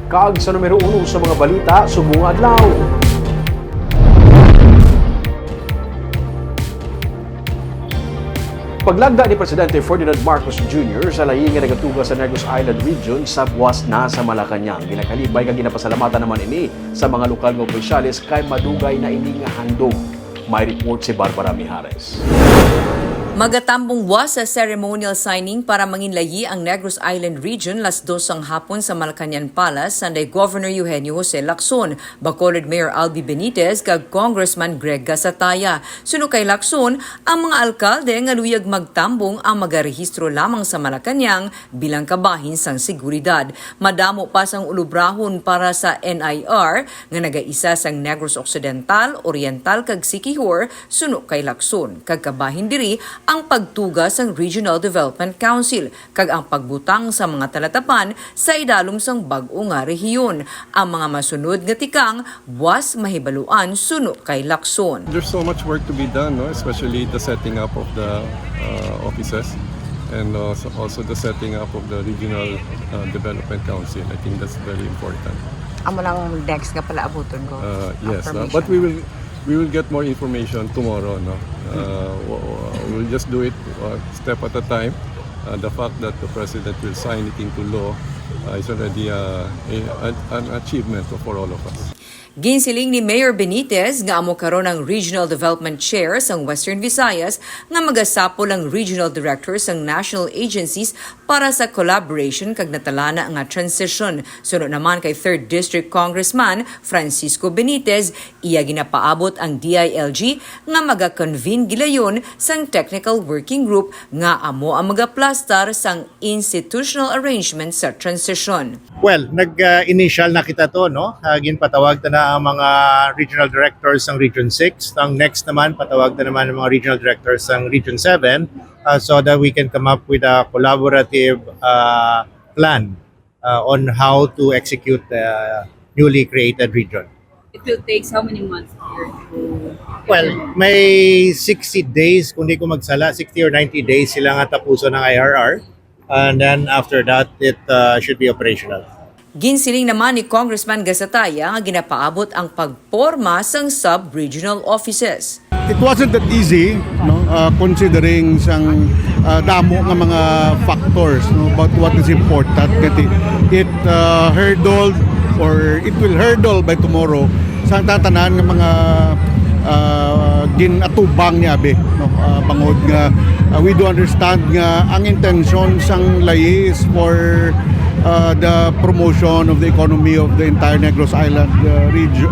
Kaag sa numero 1 sa mga balita, subong adlaw. Paglagda ni Presidente Ferdinand Marcos Jr. sa lahi nga nagatuga sa Negros Island Region sa buwas na sa Malacanang. Ginakalibay nga ginapasalamatan naman ini sa mga lokal nga opisyales kay madugay na ini nga handog. May report si Barbara Mijares. Magatambong was sa ceremonial signing para manginlayi ang Negros Island Region las 2 ang hapon sa Malacañang Palace Sunday Governor Eugenio Jose Lacson, Bacolod Mayor Albi Benitez kag Congressman Greg Gasataya. Suno kay Lacson, ang mga alkalde nga luyag magtambong ang magarehistro lamang sa Malacañang bilang kabahin sang seguridad. Madamo pa sang ulubrahon para sa NIR nga nagaisa sang Negros Occidental, Oriental kag Siquijor suno kay Lacson. Kag kabahin diri ang pagtuga sang Regional Development Council kag ang pagbutang sa mga talatapan sa idalom sang bag-o nga rehiyon. Ang mga masunod nga tikang buwas mahibaluan suno kay Lacson. There's so much work to be done, no? Especially the setting up of the offices and also the setting up of the Regional Development Council. I think that's very important. Amo lang next nga pala abuton ko. Yes, but we will get more information tomorrow, no? We'll just do it step at a time. The fact that the President will sign it into law is already an achievement for all of us. Ginsiling ni Mayor Benitez nga amo karon ang Regional Development Chair sang Western Visayas nga magasapol ang Regional Director sang National Agencies para sa collaboration kag natalana nga transition. Sunod naman kay 3rd District Congressman Francisco Benitez, iya ginapaabot ang DILG nga maga-convene gilayon sang Technical Working Group nga amo ang magaplastar sang institutional arrangement sa transition. Well, nag-initial na kita to, no? Ginpatawag na ang mga regional directors ng Region 6. Ang next naman, patawag na naman ang mga regional directors ng Region 7 so that we can come up with a collaborative plan on how to execute the newly created region. It will take how many months here to... Well, may 60 days, kung di ko magsala, 60 or 90 days sila nga tapuso ng IRR. And then after that, it should be operational. Ginsiling naman ni Congressman Gasataya nga ginapaabot ang pagporma sang sub-regional offices. It wasn't that easy, no, considering sang damo nga mga factors, no, about what is important. It hurdled or it will hurdle by tomorrow sang tatanan ng mga ginatubang ni Abe, no, bangod nga we do understand nga ang intention sang layi is for the promotion of the economy of the entire Negros Island region,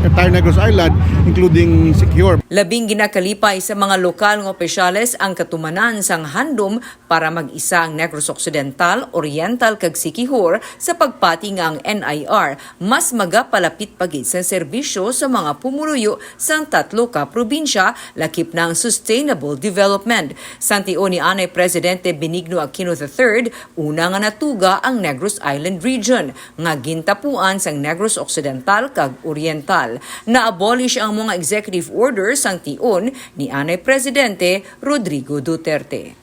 entire Negros Island, including secure. Labing ginakalipay sa mga lokal ng opisyales ang katumanan sang handom para mag-isa ang Negros Occidental, Oriental kag Siquijor sa pagpati nga ang NIR mas magapalapit pagid sa serbisyo sa mga pumuluyo sang tatlo ka probinsya lakip na ang sustainable development. Santion ni Anay Presidente Benigno Aquino III, una nga natuga ang Negros Island Region nga gintapuan sang Negros Occidental kag Oriental. Na-abolish ang mga executive orders sang tion ni Anay Presidente Rodrigo Duterte.